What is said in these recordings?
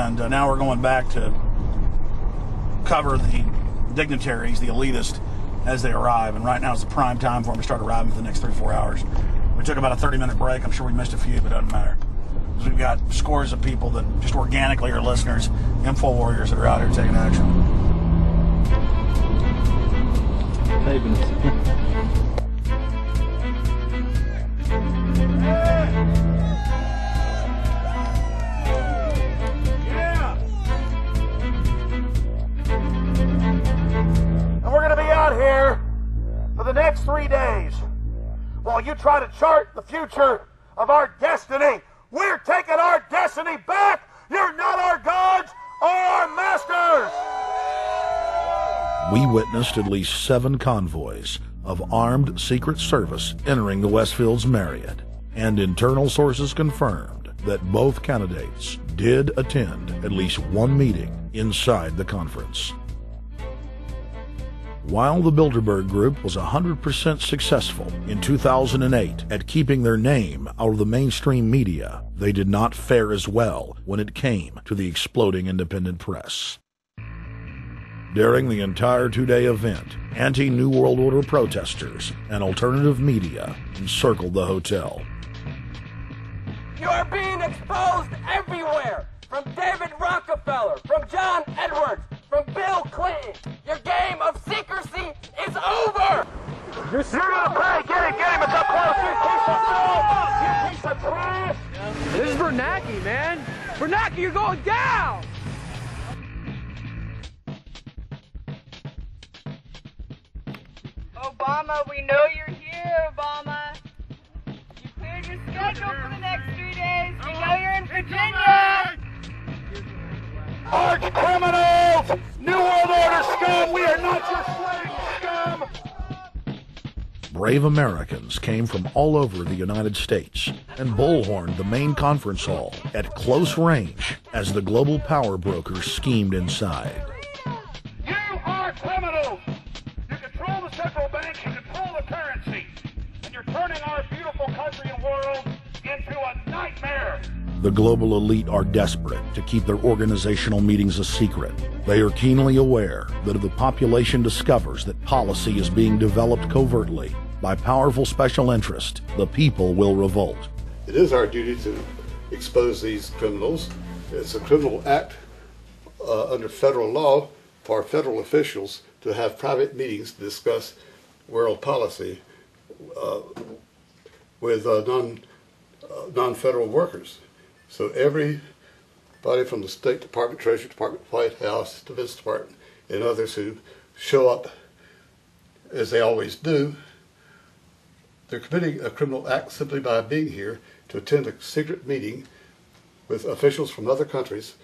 and now we're going back to cover the dignitaries, the elitists, as they arrive. And right now is the prime time for them to start arriving for the next 3 or 4 hours. We took about a 30-minute break. I'm sure we missed a few, but it doesn't matter. Because we've got scores of people that just organically are listeners, info warriors that are out here taking action. And we're going to be out here for the next 3 days while you try to chart the future of our destiny. We're taking our destiny back. You're not our gods or our masters. We witnessed at least 7 convoys of armed Secret Service entering the Westfield's Marriott, and internal sources confirmed that both candidates did attend at least one meeting inside the conference. While the Bilderberg Group was 100% successful in 2008 at keeping their name out of the mainstream media, they did not fare as well when it came to the exploding independent press. During the entire 2-day event, anti-New World Order protesters and alternative media encircled the hotel. You are being exposed everywhere! From David Rockefeller, from John Edwards, from Bill Clinton. Your game of secrecy is over! You're gonna pay! Get him! It's up close! You piece of trash! This is Bernanke, man! Bernanke, you're going down! Obama, we know you're here, Obama. You cleared your schedule for the next 3 days. We know you're in Virginia. Arch criminals! New World Order scum! We are not your slave scum! Brave Americans came from all over the United States and bullhorned the main conference hall at close range as the global power brokers schemed inside. You are criminals! You control the central bank, you control the currency, and you're turning our beautiful country and world into a nightmare! The global elite are desperate to keep their organizational meetings a secret. They are keenly aware that if the population discovers that policy is being developed covertly by powerful special interest, the people will revolt. It is our duty to expose these criminals. It's a criminal act under federal law for federal officials to have private meetings to discuss world policy with non-federal workers. So everybody from the State Department, Treasury Department, White House, Defense Department, and others who show up, as they always do, they're committing a criminal act simply by being here to attend a secret meeting with officials from other countries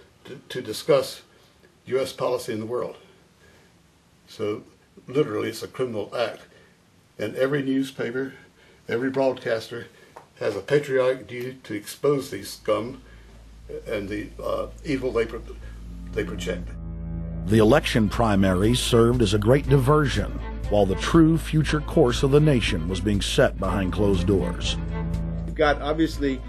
to discuss U.S. policy in the world. So literally it's a criminal act. And every newspaper, every broadcaster has a patriotic duty to expose these scum and the evil they project. The election primaries served as a great diversion, while the true future course of the nation was being set behind closed doors. You've got, obviously,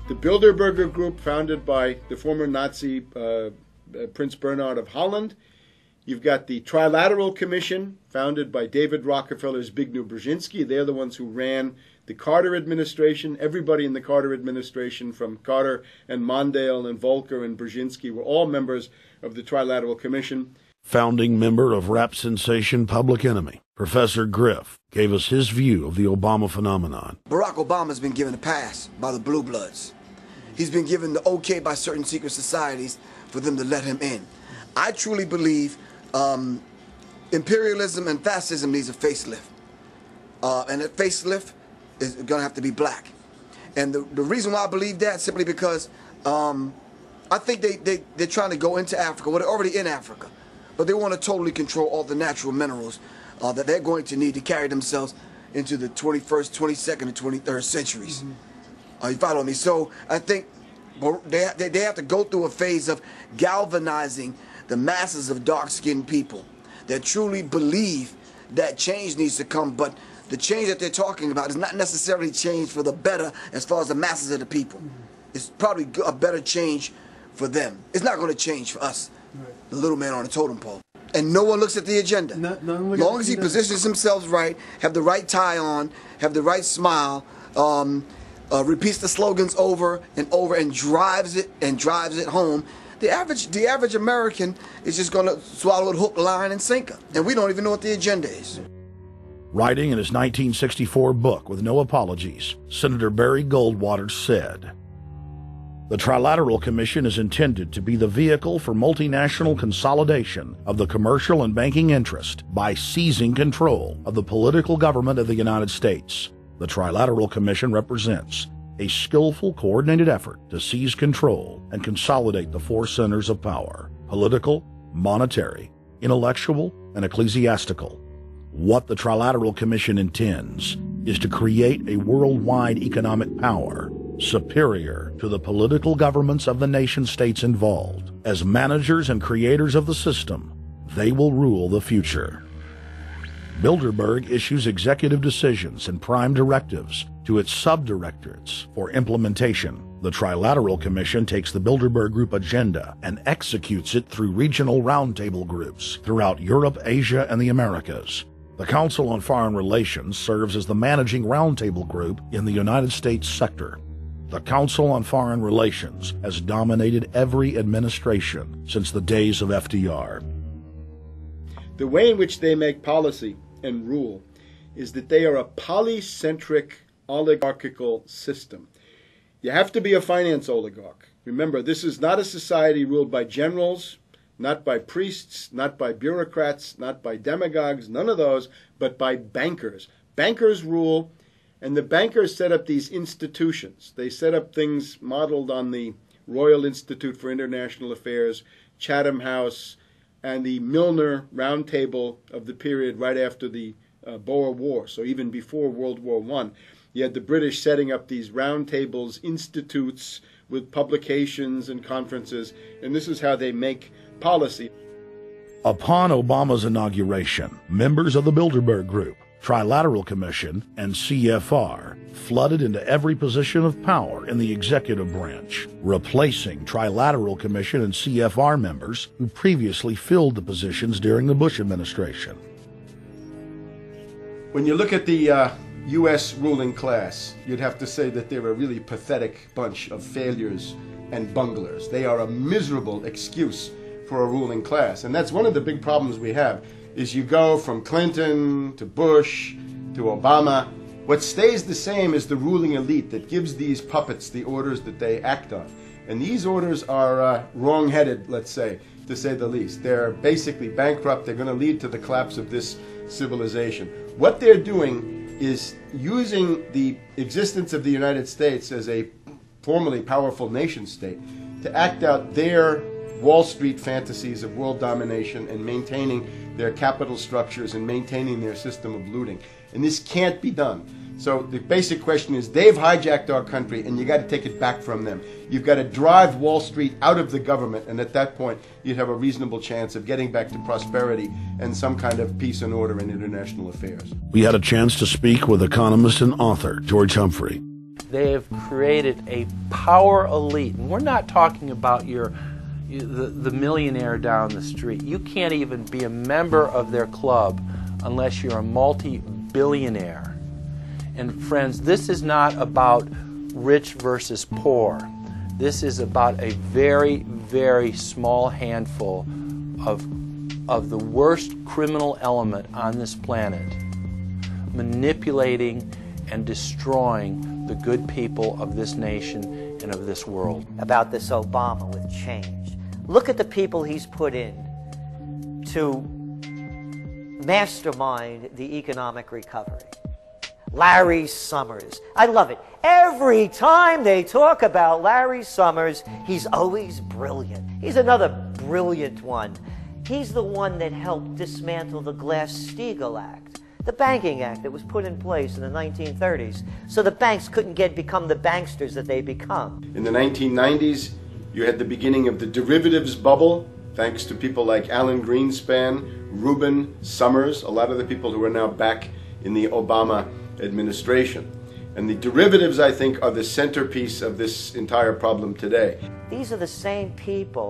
the Bilderberger Group, founded by the former Nazi Prince Bernhard of Holland. You've got the Trilateral Commission, founded by David Rockefeller's Zbigniew Brzezinski. They're the ones who ran the Carter administration. Everybody in the Carter administration, from Carter and Mondale and Volcker and Brzezinski, were all members of the Trilateral Commission. Founding member of rap sensation Public Enemy, Professor Griff, gave us his view of the Obama phenomenon. Barack Obama's been given a pass by the Blue Bloods. He's been given the okay by certain secret societies for them to let him in. I truly believe imperialism and fascism needs a facelift. And that facelift is going to have to be black. And the reason why I believe that, simply because I think they're trying to go into Africa. Well, they're already in Africa. But they want to totally control all the natural minerals that they're going to need to carry themselves into the 21st, 22nd, and 23rd centuries. You follow me? So I think they have to go through a phase of galvanizing the masses of dark-skinned people that truly believe that change needs to come. But the change that they're talking about is not necessarily change for the better as far as the masses of the people. It's probably a better change for them. It's not going to change for us, the little man on the totem pole. And no one looks at the agenda. As long as he positions himself right, have the right tie on, have the right smile, repeats the slogans over and over and drives it home, the average American is just going to swallow it hook, line, and sinker. And we don't even know what the agenda is. Writing in his 1964 book, With No Apologies, Senator Barry Goldwater said, "The Trilateral Commission is intended to be the vehicle for multinational consolidation of the commercial and banking interest by seizing control of the political government of the United States. The Trilateral Commission represents a skillful, coordinated effort to seize control and consolidate the four centers of power: political, monetary, intellectual, and ecclesiastical. What the Trilateral Commission intends is to create a worldwide economic power superior to the political governments of the nation-states involved. As managers and creators of the system, they will rule the future." Bilderberg issues executive decisions and prime directives to its subdirectorates for implementation. The Trilateral Commission takes the Bilderberg Group agenda and executes it through regional roundtable groups throughout Europe, Asia, and the Americas. The Council on Foreign Relations serves as the managing roundtable group in the United States sector. The Council on Foreign Relations has dominated every administration since the days of FDR. The way in which they make policy and rule is that they are a polycentric oligarchical system. You have to be a finance oligarch. Remember, this is not a society ruled by generals, not by priests, not by bureaucrats, not by demagogues, none of those, but by bankers. Bankers rule, and the bankers set up these institutions. They set up things modeled on the Royal Institute for International Affairs, Chatham House, and the Milner Round Table of the period right after the Boer War, so even before World War I. You had the British setting up these round tables, institutes with publications and conferences, and this is how they make policy. Upon Obama's inauguration, members of the Bilderberg Group, Trilateral Commission, and CFR flooded into every position of power in the executive branch, replacing Trilateral Commission and CFR members who previously filled the positions during the Bush administration. When you look at the U.S. ruling class, you'd have to say that they're a really pathetic bunch of failures and bunglers. They are a miserable excuse for a ruling class. And that's one of the big problems we have, is you go from Clinton to Bush to Obama. What stays the same is the ruling elite that gives these puppets the orders that they act on. And these orders are wrong-headed, let's say, to say the least. They're basically bankrupt. They're going to lead to the collapse of this civilization. What they're doing is using the existence of the United States as a formerly powerful nation state to act out their Wall Street fantasies of world domination and maintaining their capital structures and maintaining their system of looting. And this can't be done. So the basic question is, they've hijacked our country and you got to take it back from them. You've got to drive Wall Street out of the government, and at that point you'd have a reasonable chance of getting back to prosperity and some kind of peace and order in international affairs. We had a chance to speak with economist and author George Humphrey. They have created a power elite, and we're not talking about the millionaire down the street. You can't even be a member of their club unless you're a multi-billionaire. And friends, this is not about rich versus poor. This is about a very, very small handful of the worst criminal element on this planet, manipulating and destroying the good people of this nation and of this world. About this Obama with change. Look at the people he's put in to mastermind the economic recovery. Larry Summers. I love it. Every time they talk about Larry Summers, he's always brilliant. He's another brilliant one. He's the one that helped dismantle the Glass-Steagall Act, the banking act that was put in place in the 1930s, so the banks couldn't become the banksters that they become. In the 1990s, you had the beginning of the derivatives bubble, thanks to people like Alan Greenspan, Reuben Summers, a lot of the people who are now back in the Obama administration. And the derivatives, I think, are the centerpiece of this entire problem today. These are the same people